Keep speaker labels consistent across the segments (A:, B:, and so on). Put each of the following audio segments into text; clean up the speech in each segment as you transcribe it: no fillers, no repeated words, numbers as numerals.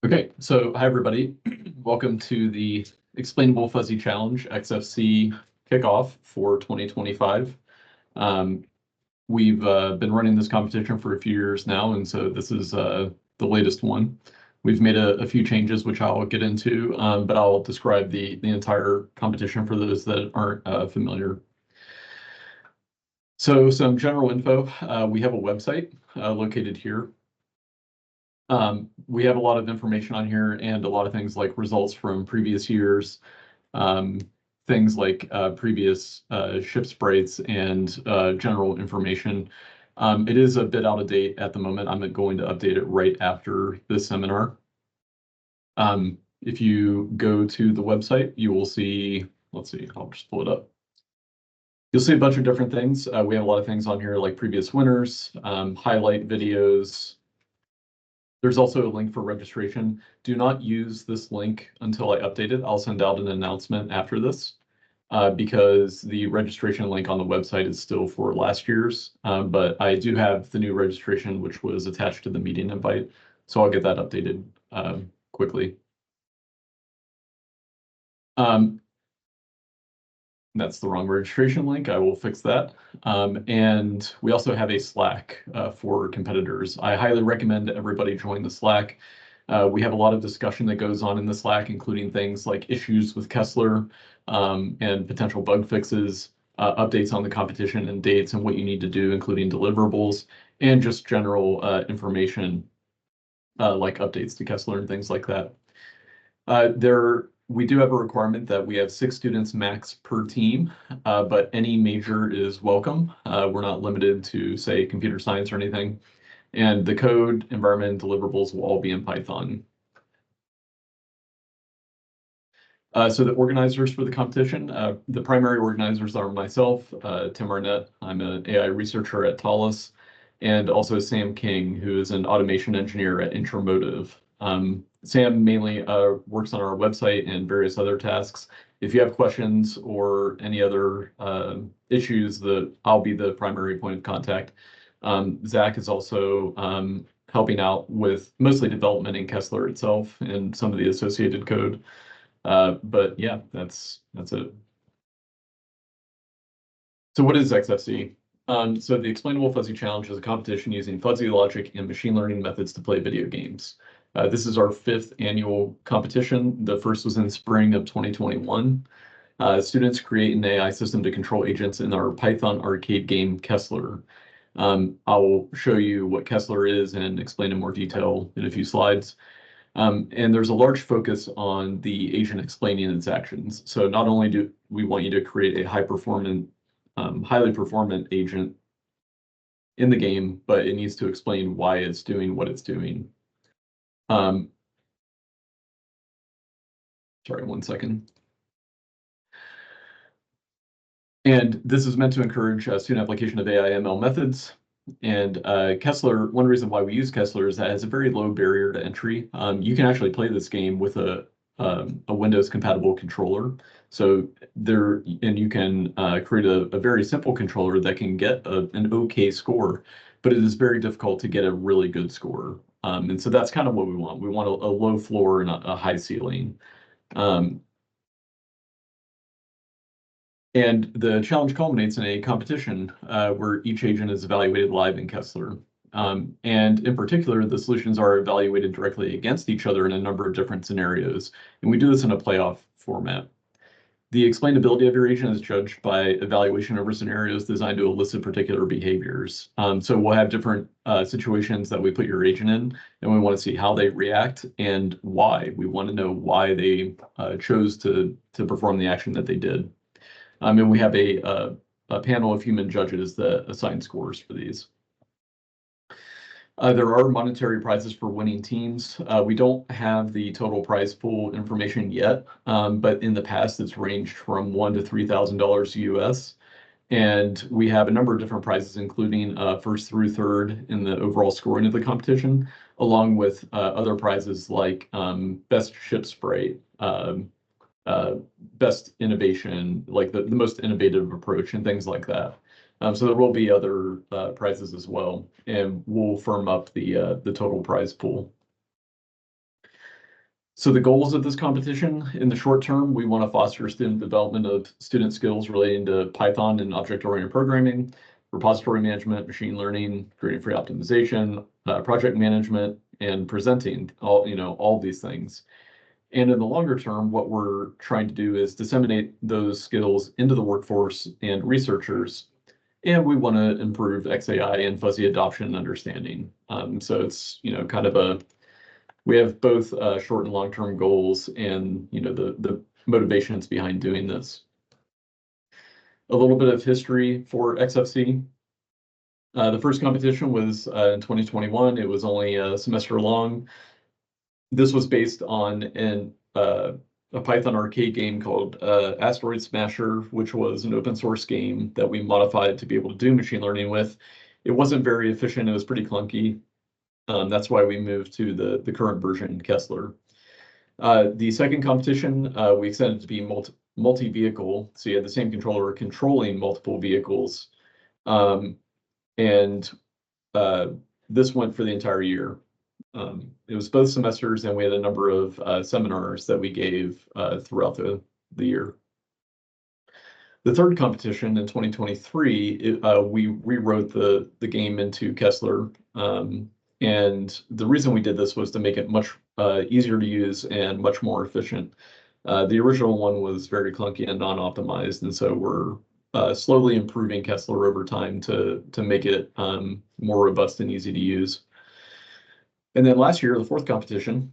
A: Okay, so hi everybody. Welcome to the Explainable Fuzzy Challenge XFC Kickoff for 2025. We've been running this competition for a few years now, and so this is the latest one. We've made a few changes, which I'll get into, but I'll describe the entire competition for those that aren't familiar. So some general info. We have a website located here. We have a lot of information on here and a lot of things like results from previous years, things like previous ship sprites and general information. It is a bit out of date at the moment. I'm going to update it right after this seminar. If you go to the website, you will see, let's see, I'll just pull it up. You'll see a bunch of different things. We have a lot of things on here like previous winners, highlight videos. There's also a link for registration. Do not use this link until I update it. I'll send out an announcement after this because the registration link on the website is still for last year's, but I do have the new registration, which was attached to the meeting invite. So I'll get that updated quickly. That's the wrong registration link. I will fix that. And we also have a Slack for competitors. I highly recommend everybody join the Slack. We have a lot of discussion that goes on in the Slack, including things like issues with Kessler and potential bug fixes, updates on the competition and dates and what you need to do, including deliverables, and just general information like updates to Kessler and things like that. We do have a requirement that we have 6 students max per team, but any major is welcome. We're not limited to, say, computer science or anything. And the code, environment, and deliverables will all be in Python. So the organizers for the competition, the primary organizers are myself, Tim Arnett. I'm an AI researcher at Thales, and also Sam King, who is an automation engineer at Intramotive. Sam mainly works on our website and various other tasks. If you have questions or any other issues, I'll be the primary point of contact. Zach is also helping out with mostly development in Kessler itself and some of the associated code. But yeah, that's it. So what is XFC? So the Explainable Fuzzy Challenge is a competition using fuzzy logic and machine learning methods to play video games. This is our 5th annual competition. The first was in spring of 2021. Students create an AI system to control agents in our Python arcade game Kessler. I'll show you what Kessler is and explain in more detail in a few slides. And there's a large focus on the agent explaining its actions. So not only do we want you to create a highly performant agent in the game, but it needs to explain why it's doing what it's doing. Sorry, one second. And this is meant to encourage student application of AI ML methods. And Kessler, one reason why we use Kessler is that it has a very low barrier to entry. You can actually play this game with a Windows compatible controller. So you can create a very simple controller that can get an okay score, but it is very difficult to get a really good score. And so that's kind of what we want. We want a low floor and a high ceiling. And the challenge culminates in a competition where each agent is evaluated live in Kessler. And in particular, the solutions are evaluated directly against each other in a number of different scenarios. And we do this in a playoff format. The explainability of your agent is judged by evaluation over scenarios designed to elicit particular behaviors. So we'll have different situations that we put your agent in, and we want to see how they react and why. We want to know why they chose to perform the action that they did. And we have a panel of human judges that assign scores for these. There are monetary prizes for winning teams. We don't have the total prize pool information yet, but in the past it's ranged from $1,000 to $3,000 US. And we have a number of different prizes, including first through third in the overall scoring of the competition, along with other prizes like best ship sprite, best innovation, like the most innovative approach and things like that. So there will be other prizes as well, and we'll firm up the total prize pool. So the goals of this competition, in the short term, we want to foster student development of student skills relating to Python and object-oriented programming, repository management, machine learning, gradient-free optimization, project management, and presenting, all these things. And in the longer term, what we're trying to do is disseminate those skills into the workforce and researchers. And we want to improve XAI and fuzzy adoption and understanding. So it's, kind of we have both short and long-term goals and, the motivations behind doing this. A little bit of history for XFC. The first competition was in 2021. It was only a semester long. This was based on a Python arcade game called Asteroid Smasher, which was an open source game that we modified to be able to do machine learning with. It wasn't very efficient. It was pretty clunky. That's why we moved to the current version, Kessler. The second competition, we extended to be multi-vehicle. So you had the same controller controlling multiple vehicles. And this went for the entire year. It was both semesters, and we had a number of seminars that we gave throughout the year. The third competition in 2023, we rewrote the game into Kessler. And the reason we did this was to make it much easier to use and much more efficient. The original one was very clunky and non-optimized, and so we're slowly improving Kessler over time to make it more robust and easy to use. And then last year, the fourth competition,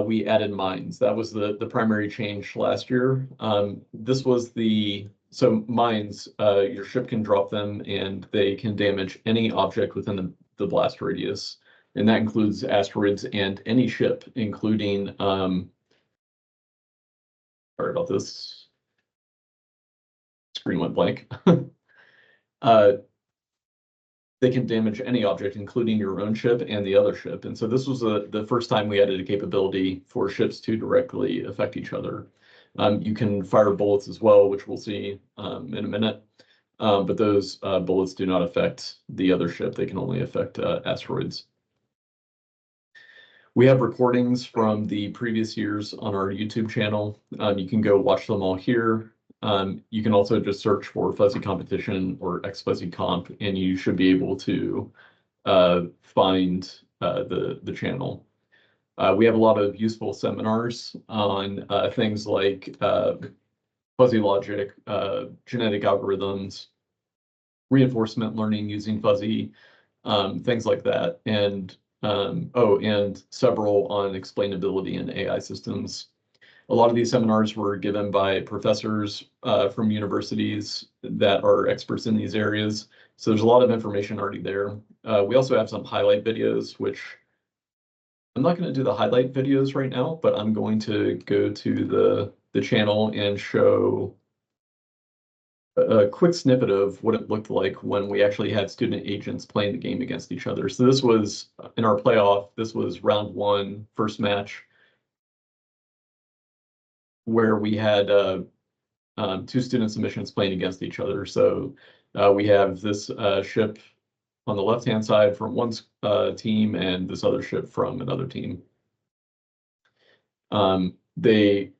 A: we added mines. That was the primary change last year. This was so mines, your ship can drop them and they can damage any object within the blast radius. And that includes asteroids and any ship, including, sorry about this, screen went blank. They can damage any object, including your own ship and the other ship. And so this was the first time we added a capability for ships to directly affect each other. You can fire bullets as well, which we'll see in a minute. But those bullets do not affect the other ship. They can only affect asteroids. We have recordings from the previous years on our YouTube channel. You can go watch them all here. You can also just search for Fuzzy Competition or XFuzzy Comp, and you should be able to find the channel. We have a lot of useful seminars on things like fuzzy logic, genetic algorithms, reinforcement learning using fuzzy, things like that, and and several on explainability in AI systems. A lot of these seminars were given by professors from universities that are experts in these areas. So there's a lot of information already there. We also have some highlight videos, which I'm not going to do the highlight videos right now, but I'm going to go to the channel and show a quick snippet of what it looked like when we actually had student agents playing the game against each other. So this was in our playoff. This was round one, first match, where we had two student submissions playing against each other. So we have this ship on the left-hand side from one team and this other ship from another team. They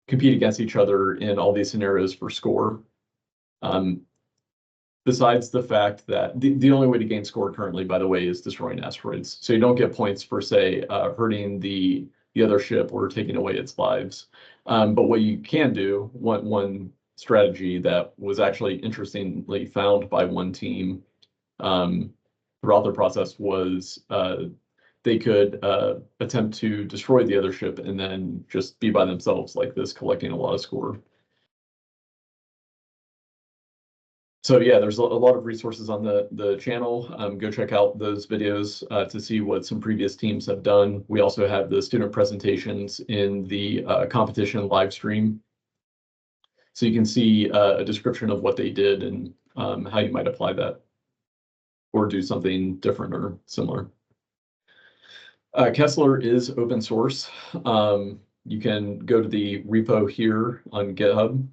A: compete against each other in all these scenarios for score. Besides the fact that the only way to gain score currently, by the way, is destroying asteroids. So you don't get points for, say, hurting the other ship or taking away its lives. But what you can do, one strategy that was actually interestingly found by one team throughout the process was they could attempt to destroy the other ship and then just be by themselves like this, collecting a lot of score. So yeah, there's a lot of resources on the channel. Go check out those videos to see what some previous teams have done. We also have the student presentations in the competition live stream. So you can see a description of what they did and how you might apply that or do something different or similar. Kessler is open source. You can go to the repo here on GitHub.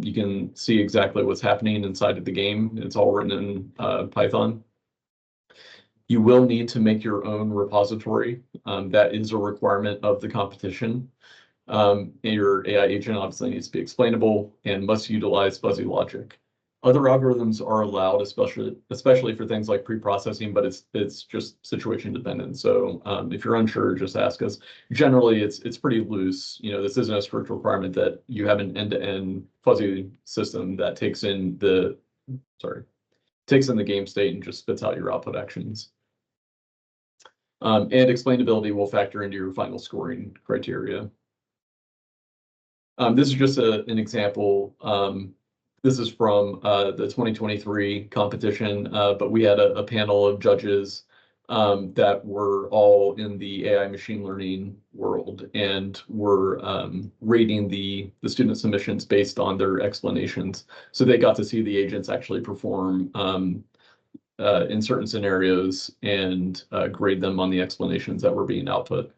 A: You can see exactly what's happening inside of the game. It's all written in Python. You will need to make your own repository. That is a requirement of the competition. Your AI agent obviously needs to be explainable and must utilize fuzzy logic. Other algorithms are allowed, especially for things like pre-processing, but it's just situation dependent. So if you're unsure, just ask us. Generally, it's pretty loose. This isn't a strict requirement that you have an end-to-end fuzzy system that takes in the game state and just spits out your output actions. And explainability will factor into your final scoring criteria. This is just an example. This is from the 2023 competition, but we had a panel of judges that were all in the AI machine learning world and were rating the student submissions based on their explanations. So they got to see the agents actually perform in certain scenarios and grade them on the explanations that were being output.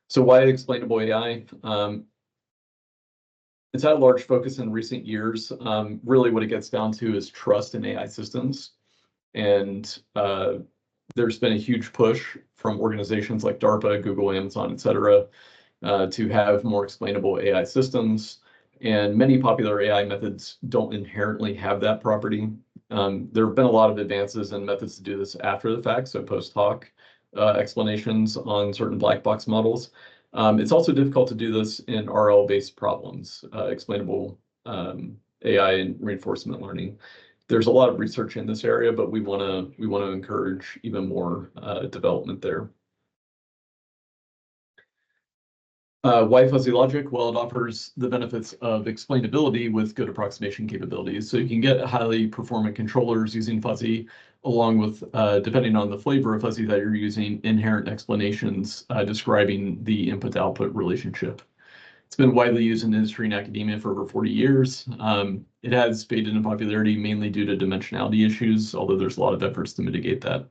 A: So why explainable AI? It's had a large focus in recent years. Really what it gets down to is trust in AI systems. And there's been a huge push from organizations like DARPA, Google, Amazon, et cetera, to have more explainable AI systems. And many popular AI methods don't inherently have that property. There have been a lot of advances in methods to do this after the fact, so post-hoc explanations on certain black box models. It's also difficult to do this in RL-based problems, explainable AI and reinforcement learning. There's a lot of research in this area, but we want to encourage even more development there. Why fuzzy logic? Well, it offers the benefits of explainability with good approximation capabilities. So you can get highly performant controllers using fuzzy, along with, depending on the flavor of fuzzy that you're using, inherent explanations describing the input-output relationship. It's been widely used in industry and academia for over 40 years. It has faded in popularity mainly due to dimensionality issues, although there's a lot of efforts to mitigate that.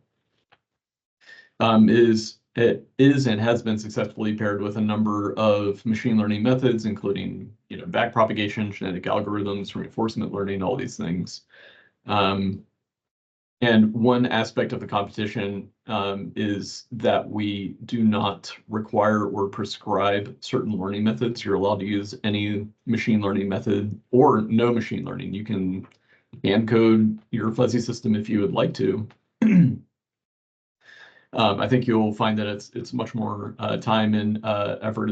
A: It is and has been successfully paired with a number of machine learning methods, including backpropagation, genetic algorithms, reinforcement learning, all these things. And one aspect of the competition is that we do not require or prescribe certain learning methods. You're allowed to use any machine learning method or no machine learning. You can hand code your fuzzy system if you would like to. I think you'll find that it's much more time and effort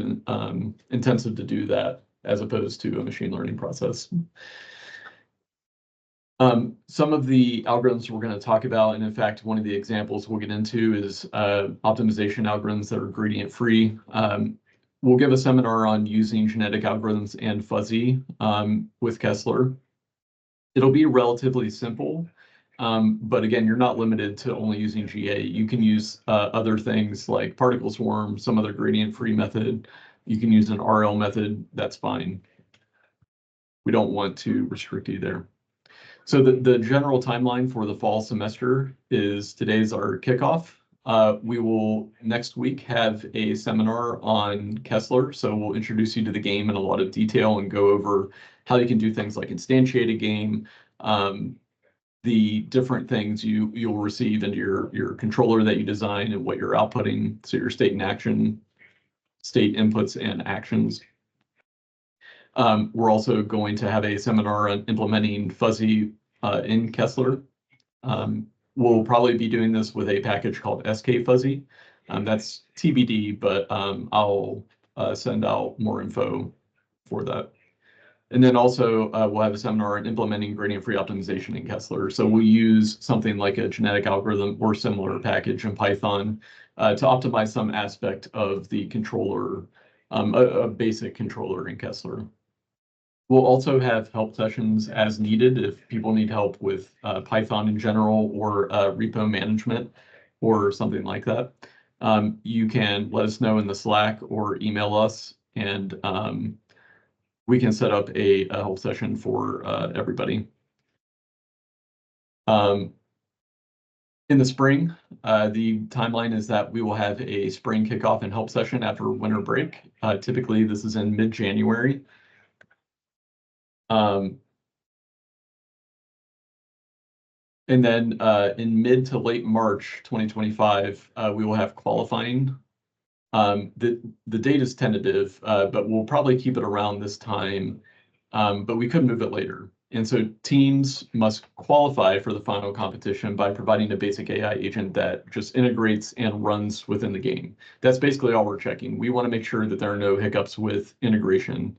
A: intensive to do that as opposed to a machine learning process. Some of the algorithms we're going to talk about, and in fact, one of the examples we'll get into is optimization algorithms that are gradient free. We'll give a seminar on using genetic algorithms and fuzzy with Kessler. It'll be relatively simple, but again, you're not limited to only using GA. You can use other things like particle swarm, some other gradient free method. You can use an RL method, that's fine. We don't want to restrict you there. So the general timeline for the fall semester is today's our kickoff. We will next week have a seminar on Kessler. So we'll introduce you to the game in a lot of detail and go over how you can do things like instantiate a game, the different things you'll receive into your controller that you design and what you're outputting. So your state and action, state inputs and actions. We're also going to have a seminar on implementing fuzzy in Kessler. We'll probably be doing this with a package called SK Fuzzy. That's TBD, but I'll send out more info for that. And then also we'll have a seminar on implementing gradient-free optimization in Kessler. So we'll use something like a genetic algorithm or similar package in Python to optimize some aspect of the controller, a basic controller in Kessler. We'll also have help sessions as needed if people need help with Python in general or repo management or something like that. You can let us know in the Slack or email us, and we can set up a help session for everybody. In the spring, the timeline is that we will have a spring kickoff and help session after winter break. Typically, this is in mid-January. And then in mid to late March 2025, we will have qualifying. The date is tentative, but we'll probably keep it around this time, but we could move it later. And so teams must qualify for the final competition by providing a basic AI agent that just integrates and runs within the game. That's basically all we're checking. We want to make sure that there are no hiccups with integration.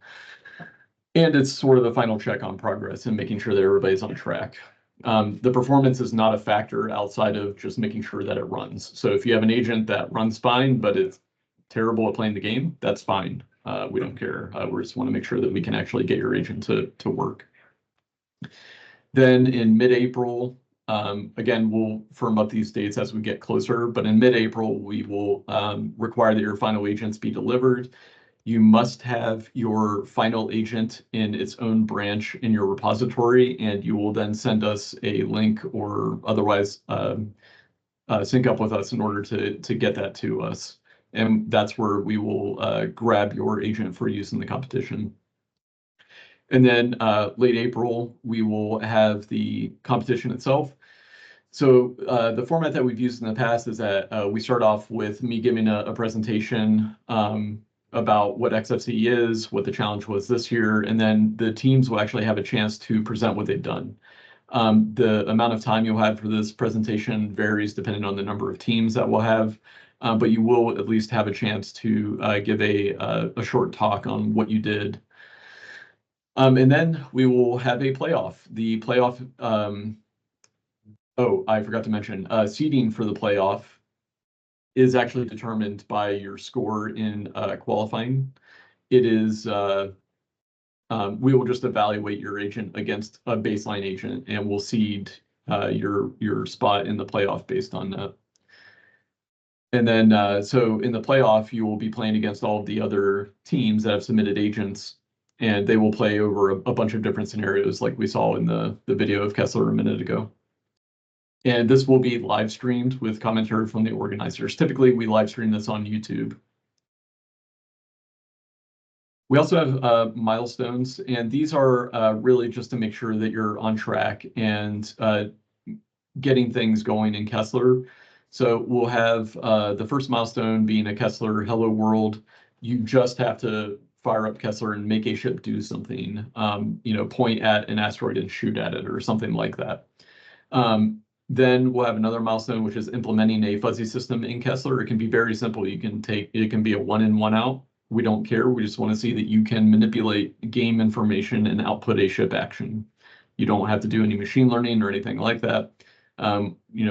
A: And it's sort of the final check on progress and making sure that everybody's on track. The performance is not a factor outside of just making sure that it runs. So if you have an agent that runs fine, but it's terrible at playing the game, that's fine. We don't care. We just want to make sure that we can actually get your agent to work. Then in mid-April, again, we'll firm up these dates as we get closer, but in mid-April, we will require that your final agents be delivered. You must have your final agent in its own branch in your repository, and you will then send us a link or otherwise sync up with us in order to get that to us. And that's where we will grab your agent for use in the competition. And then late April, we will have the competition itself. So the format that we've used in the past is that we start off with me giving a presentation about what XFC is, what the challenge was this year, and then the teams will actually have a chance to present what they've done. The amount of time you'll have for this presentation varies depending on the number of teams that we'll have, but you will at least have a chance to give a short talk on what you did. And then we will have a playoff. The playoff, oh, I forgot to mention, seeding for the playoff is actually determined by your score in qualifying. It is, we will just evaluate your agent against a baseline agent, and we'll seed your spot in the playoff based on that. And then, so in the playoff, you will be playing against all of the other teams that have submitted agents, and they will play over a bunch of different scenarios like we saw in the video of Kessler a minute ago. And this will be live streamed with commentary from the organizers. Typically, we live stream this on YouTube. We also have milestones, and these are really just to make sure that you're on track and getting things going in Kessler. So we'll have the first milestone being a Kessler Hello World. You just have to fire up Kessler and make a ship do something, point at an asteroid and shoot at it or something like that. Then we'll have another milestone, which is implementing a fuzzy system in Kessler. It can be very simple. It can be a 1 in, 1 out. We don't care. We just want to see that you can manipulate game information and output a ship action. You don't have to do any machine learning or anything like that.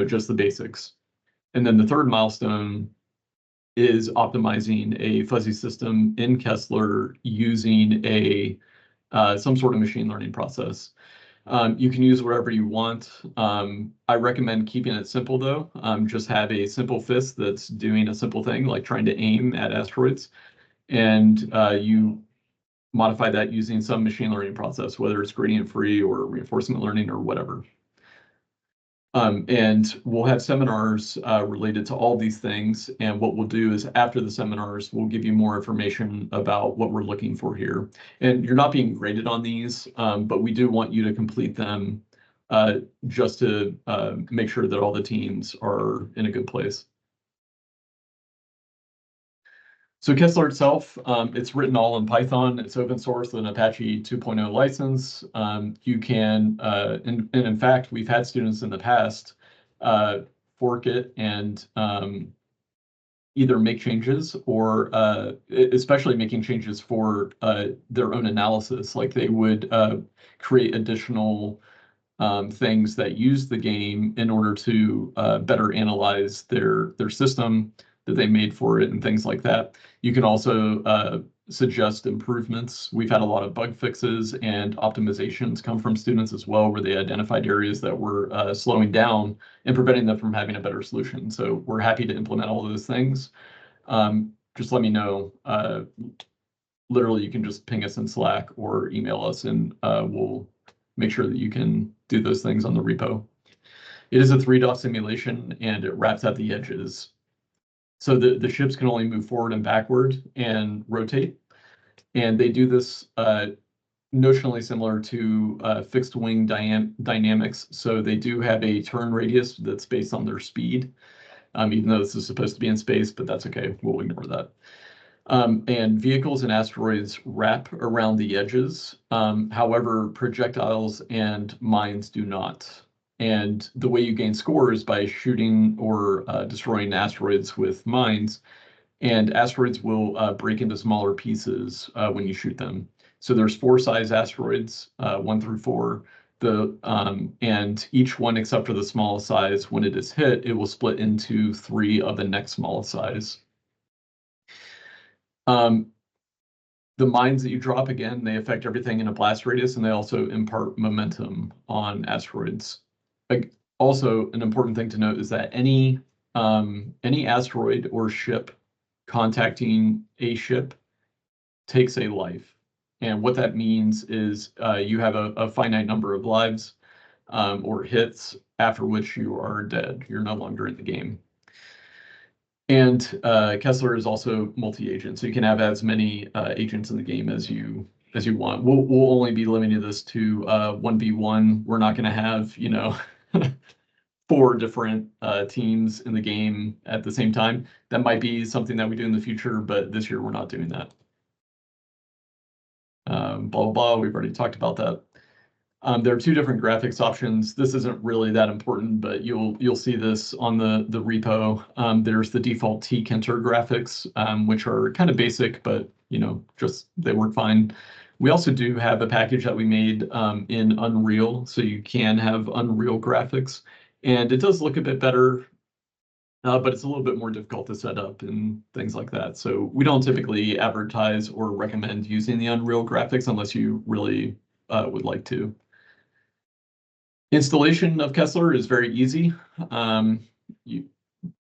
A: Just the basics. And then the third milestone is optimizing a fuzzy system in Kessler using some sort of machine learning process. You can use whatever you want. I recommend keeping it simple, though. Just have a simple fist that's doing a simple thing, like trying to aim at asteroids. And you modify that using some machine learning process, whether it's gradient free or reinforcement learning or whatever. And we'll have seminars related to all these things. And what we'll do is after the seminars, we'll give you more information about what we're looking for here. And you're not being graded on these, but we do want you to complete them just to make sure that all the teams are in a good place. So Kessler itself, it's written all in Python. It's open source with an Apache 2.0 license. You can, and in fact, we've had students in the past fork it and either make changes or especially making changes for their own analysis. Like they would create additional things that use the game in order to better analyze their system that they made for it and things like that. You can also suggest improvements. We've had a lot of bug fixes and optimizations come from students as well, where they identified areas that were slowing down and preventing them from having a better solution. So we're happy to implement all of those things. Just let me know. Literally, you can just ping us in Slack or email us, and we'll make sure that you can do those things on the repo. It is a 3-DOF simulation, and it wraps out the edges. So the ships can only move forward and backward and rotate. And they do this notionally similar to fixed wing dynamics. So they do have a turn radius that's based on their speed, even though this is supposed to be in space, but that's okay. We'll ignore that. And vehicles and asteroids wrap around the edges. However, projectiles and mines do not. And the way you gain score is by shooting or destroying asteroids with mines. And asteroids will break into smaller pieces when you shoot them. So there's 4 size asteroids, 1 through 4. And each one except for the smallest size, when it is hit, it will split into 3 of the next smallest size. The mines that you drop, again, they affect everything in a blast radius, and they also impart momentum on asteroids. Also, an important thing to note is that any asteroid or ship contacting a ship takes a life. And what that means is you have a finite number of lives or hits, after which you are dead. You're no longer in the game. And Kessler is also multi-agent, so you can have as many agents in the game as you want. We'll only be limiting this to 1v1. We're not going to have 4 different teams in the game at the same time. That might be something that we do in the future, but this year we're not doing that. Blah, blah, blah. We've already talked about that. There are 2 different graphics options. This isn't really that important, but you'll see this on the repo. There's the default T-Kinter graphics, which are kind of basic, but just they work fine. We also do have a package that we made in Unreal, so you can have Unreal graphics, and it does look a bit better, but it's a little bit more difficult to set up and things like that. So we don't typically advertise or recommend using the Unreal graphics unless you really would like to. Installation of Kessler is very easy. You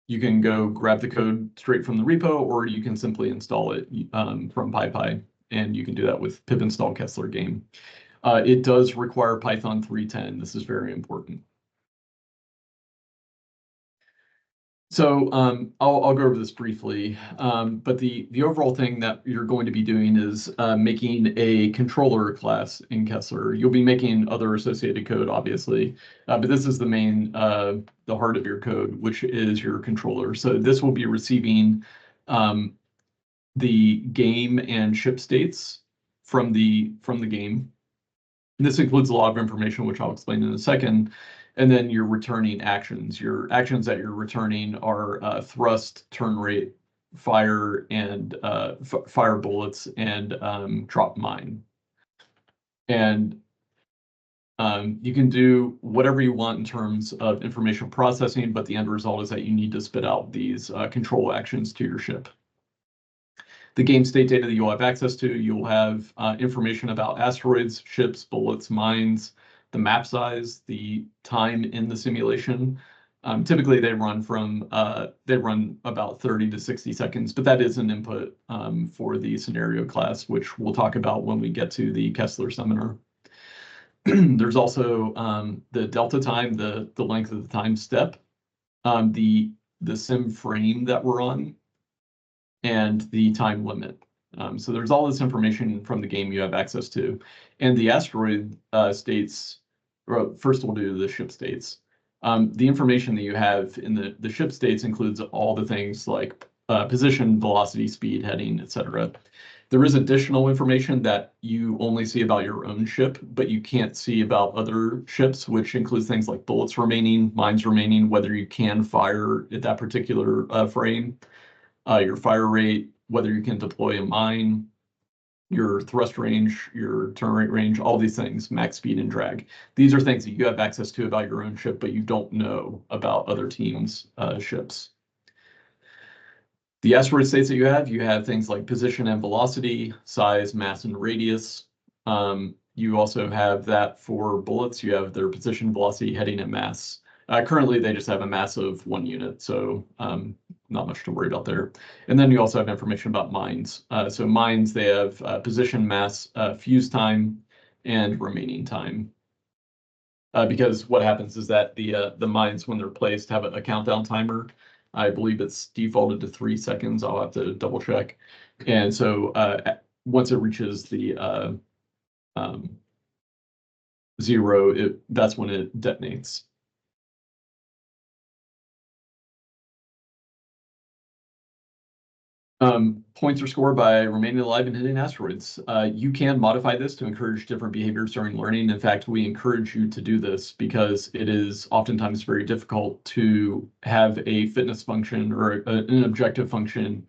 A: can go grab the code straight from the repo, or you can simply install it from PyPy, and you can do that with pip install Kessler game. It does require Python 3.10. This is very important. So I'll go over this briefly, but the overall thing that you're going to be doing is making a controller class in Kessler. You'll be making other associated code, obviously, but this is the main, the heart of your code, which is your controller. So this will be receiving the game and ship states from the game. This includes a lot of information, which I'll explain in a second. And then you're returning actions. Your actions that you're returning are thrust, turn rate, fire, and fire bullets, and drop mine. And you can do whatever you want in terms of information processing, but the end result is that you need to spit out these control actions to your ship. The game state data that you'll have access to, you'll have information about asteroids, ships, bullets, mines, the map size, the time in the simulation. Typically, they run about 30 to 60 seconds, but that is an input for the scenario class, which we'll talk about when we get to the Kessler seminar. There's also the delta time, the length of the time step, the sim frame that we're on, and the time limit. So there's all this information from the game you have access to. And the asteroid states, or first we'll do the ship states. The information that you have in the ship states includes all the things like position, velocity, speed, heading, etc. There is additional information that you only see about your own ship, but you can't see about other ships, which includes things like bullets remaining, mines remaining, whether you can fire at that particular frame, your fire rate, whether you can deploy a mine, your thrust range, your turn rate range, all these things, max speed and drag. These are things that you have access to about your own ship, but you don't know about other teams' ships. The asteroid states that you have things like position and velocity, size, mass, and radius. You also have that for bullets. You have their position, velocity, heading, and mass. Currently, they just have a mass of 1 unit, so not much to worry about there. And then you also have information about mines. So mines, they have position, mass, fuse time, and remaining time. Because what happens is that the mines, when they're placed, have a countdown timer. I believe it's defaulted to 3 seconds. I'll have to double check. And so once it reaches the 0, that's when it detonates. Points are scored by remaining alive and hitting asteroids. You can modify this to encourage different behaviors during learning. In fact, we encourage you to do this because it is oftentimes very difficult to have a fitness function or an objective function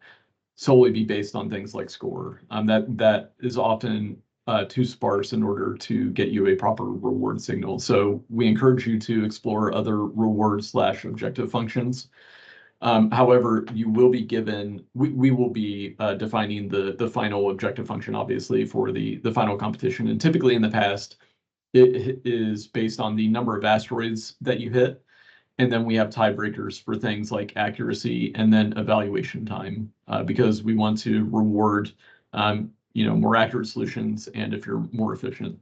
A: solely be based on things like score. That is often too sparse in order to get you a proper reward signal. So we encourage you to explore other reward/objective functions. However, you will be given, we will be defining the final objective function, obviously, for the final competition. And typically in the past, it is based on the number of asteroids that you hit. And then we have tiebreakers for things like accuracy and then evaluation time, because we want to reward more accurate solutions and if you're more efficient.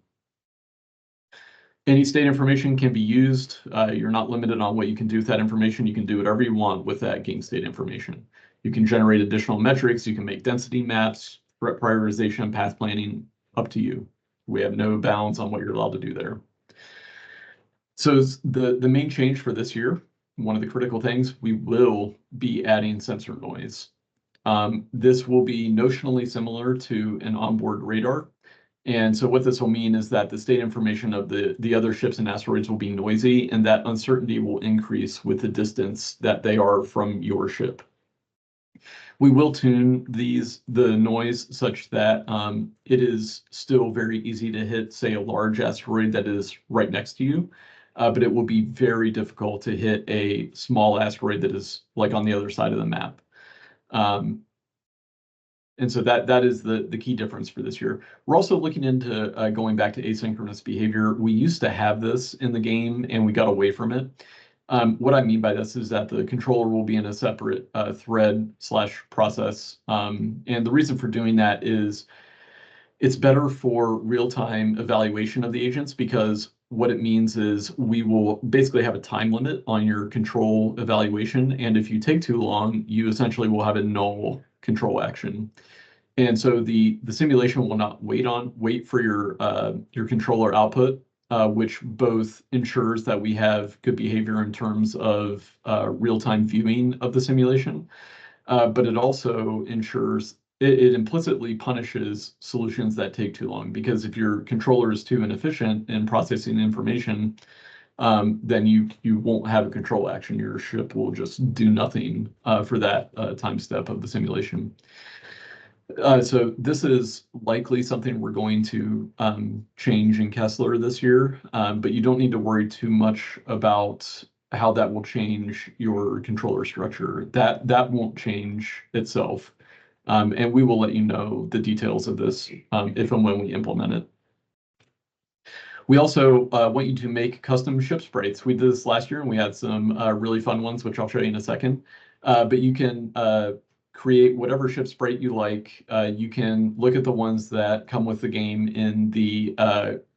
A: Any state information can be used. You're not limited on what you can do with that information. You can do whatever you want with that game state information. You can generate additional metrics. You can make density maps, threat prioritization, path planning, up to you. We have no bounds on what you're allowed to do there. So the main change for this year, one of the critical things, we will be adding sensor noise. This will be notionally similar to an onboard radar. And so what this will mean is that the state information of the other ships and asteroids will be noisy, and that uncertainty will increase with the distance that they are from your ship. We will tune the noise such that it is still very easy to hit, say, a large asteroid that is right next to you, but it will be very difficult to hit a small asteroid that is like on the other side of the map. And so that is the key difference for this year. We're also looking into going back to asynchronous behavior. We used to have this in the game, and we got away from it. What I mean by this is that the controller will be in a separate thread/process. And the reason for doing that is it's better for real-time evaluation of the agents, because what it means is we will basically have a time limit on your control evaluation. And if you take too long, you essentially will have a null control action. And so the simulation will not wait for your controller output, which both ensures that we have good behavior in terms of real-time viewing of the simulation, but it also ensures it implicitly punishes solutions that take too long, because if your controller is too inefficient in processing information, then you won't have a control action. Your ship will just do nothing for that time step of the simulation. So this is likely something we're going to change in Kessler this year, but you don't need to worry too much about how that will change your controller structure. That won't change itself, and we will let you know the details of this if and when we implement it. We also want you to make custom ship sprites. We did this last year, and we had some really fun ones, which I'll show you in a second. But you can create whatever ship sprite you like. You can look at the ones that come with the game in the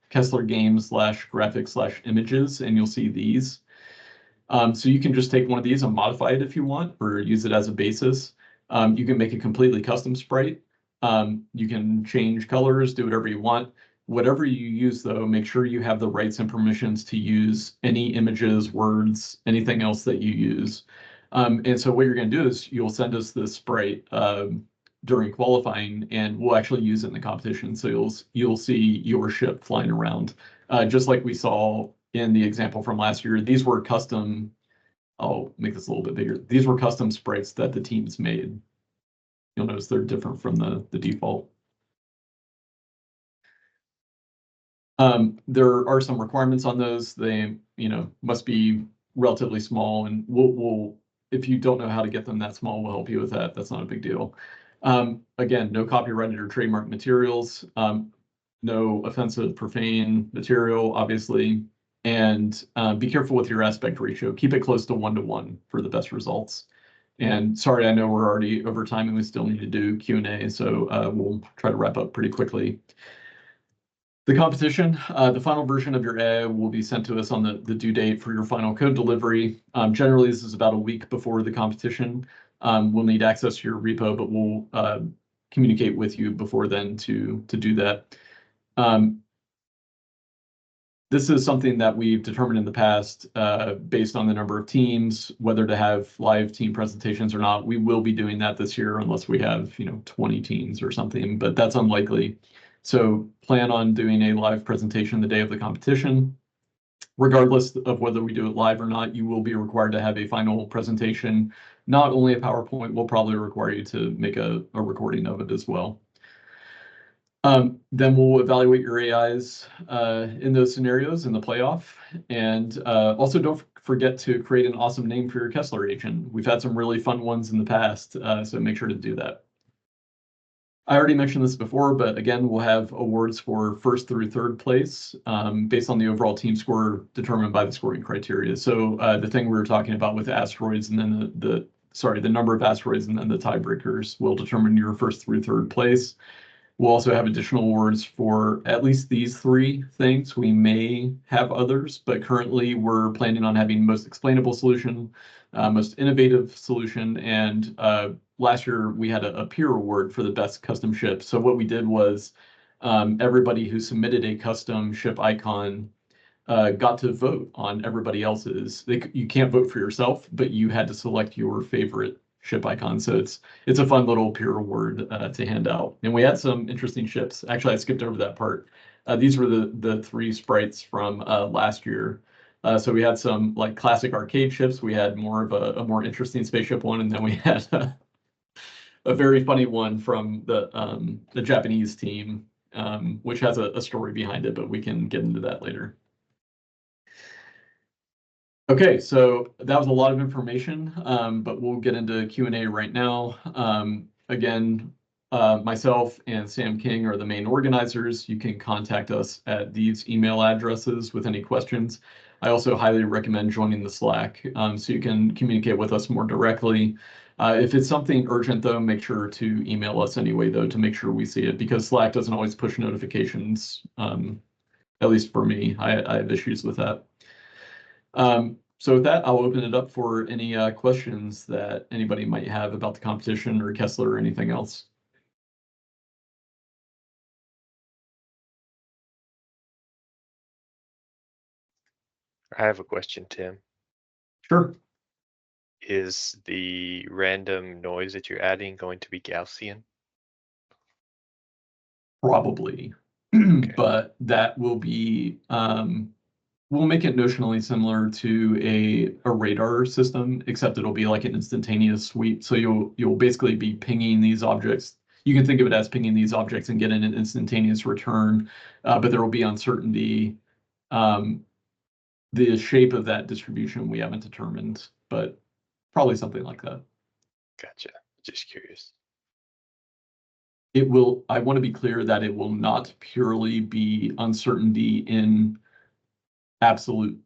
A: Kessler game/graphics/images, and you'll see these. So you can just take one of these and modify it if you want, or use it as a basis. You can make a completely custom sprite. You can change colors, do whatever you want. Whatever you use, though, make sure you have the rights and permissions to use any images, words, anything else that you use. And so what you're going to do is you'll send us this sprite during qualifying, and we'll actually use it in the competition. So you'll see your ship flying around, just like we saw in the example from last year. These were custom. I'll make this a little bit bigger. These were custom sprites that the teams made. You'll notice they're different from the default. There are some requirements on those. They, must be relatively small, and we'll if you don't know how to get them that small, we'll help you with that. That's not a big deal. Again, no copyrighted or trademark materials, no offensive, profane material, obviously, and be careful with your aspect ratio. Keep it close to 1:1 for the best results. And sorry, I know we're already over time and we still need to do Q&A, so we'll try to wrap up pretty quickly. The competition, the final version of your AI will be sent to us on the due date for your final code delivery. Generally, this is about a week before the competition. We'll need access to your repo, but we'll communicate with you before then to do that. This is something that we've determined in the past based on the number of teams, whether to have live team presentations or not. We will be doing that this year unless we have 20 teams or something, but that's unlikely. So plan on doing a live presentation the day of the competition. Regardless of whether we do it live or not, you will be required to have a final presentation, not only a PowerPoint. We'll probably require you to make a recording of it as well. Then we'll evaluate your AIs in those scenarios in the playoff. And also don't forget to create an awesome name for your Kessler agent. We've had some really fun ones in the past, so make sure to do that. I already mentioned this before, but again, we'll have awards for first through third place based on the overall team score determined by the scoring criteria. So the thing we were talking about with asteroids and then the number of asteroids and then the tiebreakers will determine your first through third place. We'll also have additional awards for at least these three things. We may have others, but currently we're planning on having most explainable solution, most innovative solution, and last year we had a peer award for the best custom ship. So what we did was everybody who submitted a custom ship icon got to vote on everybody else's. You can't vote for yourself, but you had to select your favorite ship icon. So it's a fun little peer award to hand out. And we had some interesting ships. Actually, I skipped over that part. These were the three sprites from last year. So we had some like classic arcade ships. We had more of a more interesting spaceship one, and then we had a very funny one from the Japanese team, which has a story behind it, but we can get into that later. Okay, so that was a lot of information, but we'll get into Q&A right now. Again, myself and Sam King are the main organizers. You can contact us at these email addresses with any questions. I also highly recommend joining the Slack so you can communicate with us more directly. If it's something urgent, though, make sure to email us anyway, though, to make sure we see it, because Slack doesn't always push notifications, at least for me. I have issues with that. So with that, I'll open it up for any questions that anybody might have about the competition or Kessler or anything else.
B: I have a question, Tim.
A: Sure.
B: Is the random noise that you're adding going to be Gaussian?
A: Probably, but that will be, we'll make it notionally similar to a radar system, except it'll be like an instantaneous sweep. So you'll basically be pinging these objects. You can think of it as pinging these objects and getting an instantaneous return, but there will be uncertainty. The shape of that distribution we haven't determined, but probably something like that.
B: Gotcha. Just curious.
A: It will, I want to be clear that it will not purely be uncertainty in absolute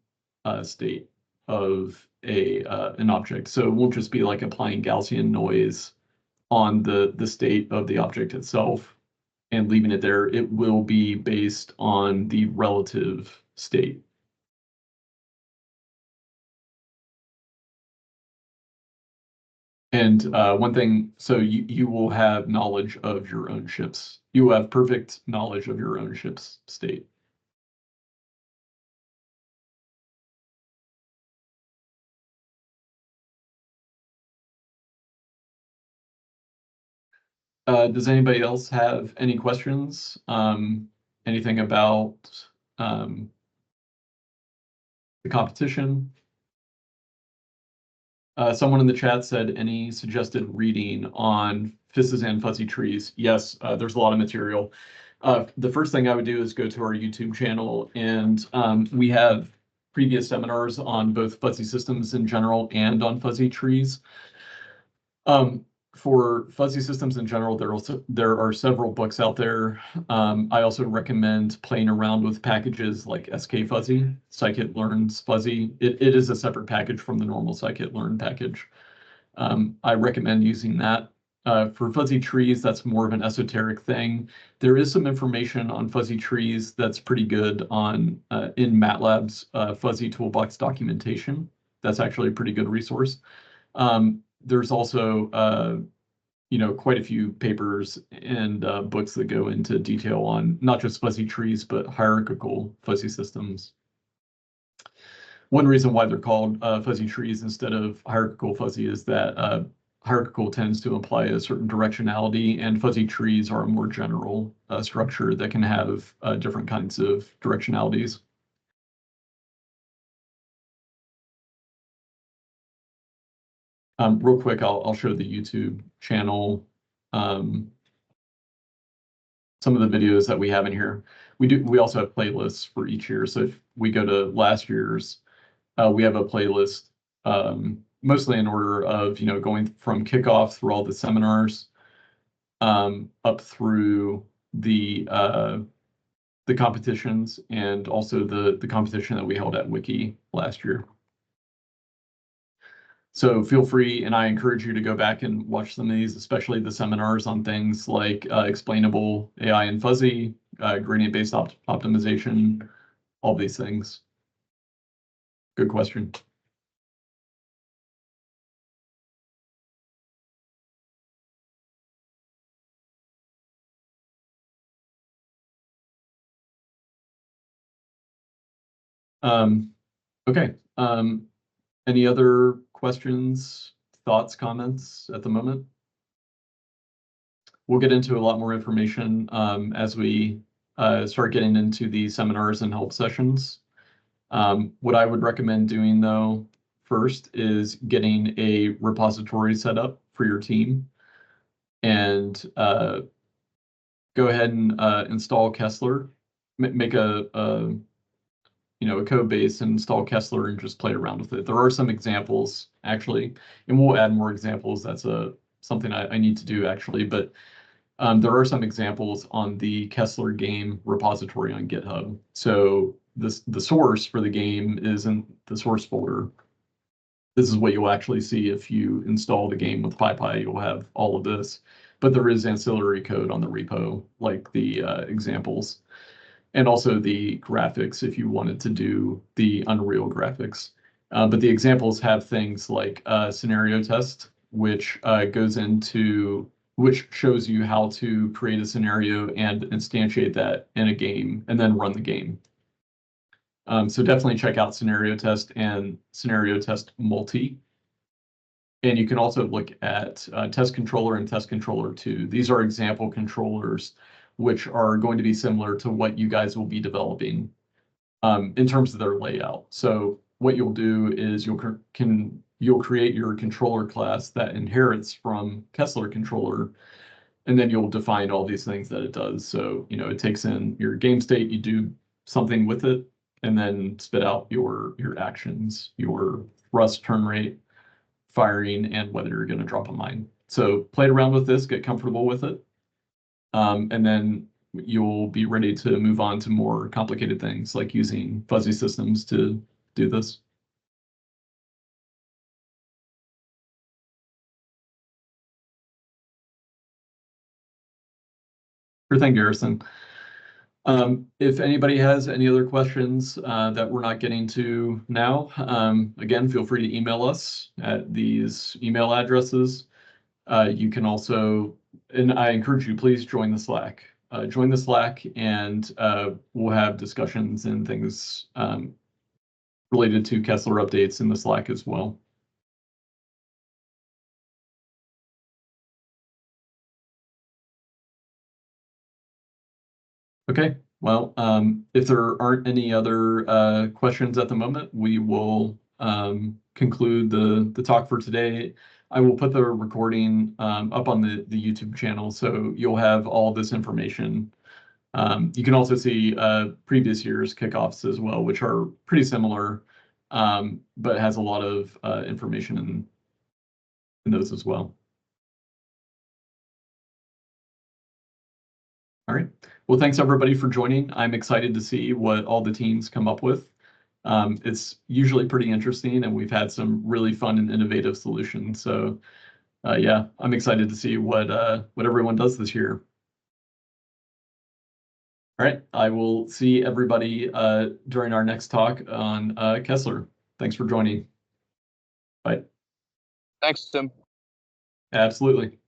A: state of an object. So it won't just be like applying Gaussian noise on the state of the object itself and leaving it there. It will be based on the relative state. And one thing, so you will have knowledge of your own ship's. You will have perfect knowledge of your own ship's state. Does anybody else have any questions? Anything about the competition? Someone in the chat said, any suggested reading on fizzes and fuzzy trees? Yes, there's a lot of material. The first thing I would do is go to our YouTube channel, and we have previous seminars on both fuzzy systems in general and on fuzzy trees. For fuzzy systems in general, there are several books out there. I also recommend playing around with packages like skFuzzy, scikit-learn's fuzzy. It is a separate package from the normal scikit-learn package. I recommend using that. For fuzzy trees, that's more of an esoteric thing. There is some information on fuzzy trees that's pretty good on in MATLAB's fuzzy toolbox documentation. That's actually a pretty good resource. There's also quite a few papers and books that go into detail on not just fuzzy trees, but hierarchical fuzzy systems. One reason why they're called fuzzy trees instead of hierarchical fuzzy is that hierarchical tends to imply a certain directionality, and fuzzy trees are a more general structure that can have different kinds of directionalities. Real quick, I'll show the YouTube channel. Some of the videos that we have in here. We also have playlists for each year. So if we go to last year's, we have a playlist mostly in order of going from kickoff through all the seminars up through the competitions, and also the competition that we held at Wiki last year. So feel free, and I encourage you to go back and watch some of these, especially the seminars on things like explainable AI and fuzzy, gradient-based optimization, all these things. Good question. Okay. Any other questions, thoughts, comments at the moment? We'll get into a lot more information as we start getting into the seminars and help sessions. What I would recommend doing, though, first is getting a repository set up for your team, and go ahead and install Kessler. Make a code base and install Kessler and just play around with it. There are some examples actually, and we'll add more examples. That's something I need to do actually, but there are some examples on the Kessler game repository on GitHub. So the source for the game is in the source folder. This is what you'll actually see if you install the game with PyPy. You'll have all of this, but there is ancillary code on the repo, like the examples, and also the graphics if you wanted to do the Unreal graphics. But the examples have things like scenario test, which shows you how to create a scenario and instantiate that in a game and then run the game. So definitely check out scenario test and scenario test multi. And you can also look at test controller and test controller 2. These are example controllers, which are going to be similar to what you guys will be developing in terms of their layout. So what you'll do is you'll create your controller class that inherits from Kessler controller, and then you'll define all these things that it does. So it takes in your game state, you do something with it, and then spit out your actions, your thrust, turn rate, firing, and whether you're going to drop a mine. So play around with this, get comfortable with it, and then you'll be ready to move on to more complicated things like using fuzzy systems to do this. Sure thing, Garrison. If anybody has any other questions that we're not getting to now, again, feel free to email us at these email addresses. You can also, and I encourage you, please join the Slack. Join the Slack, and we'll have discussions and things related to Kessler updates in the Slack as well. Okay, well, if there aren't any other questions at the moment, we will conclude the talk for today. I will put the recording up on the YouTube channel, so you'll have all this information. You can also see previous year's kickoffs as well, which are pretty similar, but has a lot of information in those as well. All right. Well, thanks everybody for joining. I'm excited to see what all the teams come up with. It's usually pretty interesting, and we've had some really fun and innovative solutions. So yeah, I'm excited to see what everyone does this year. All right, I will see everybody during our next talk on Kessler. Thanks for joining. Bye.
C: Thanks, Tim.
A: Absolutely.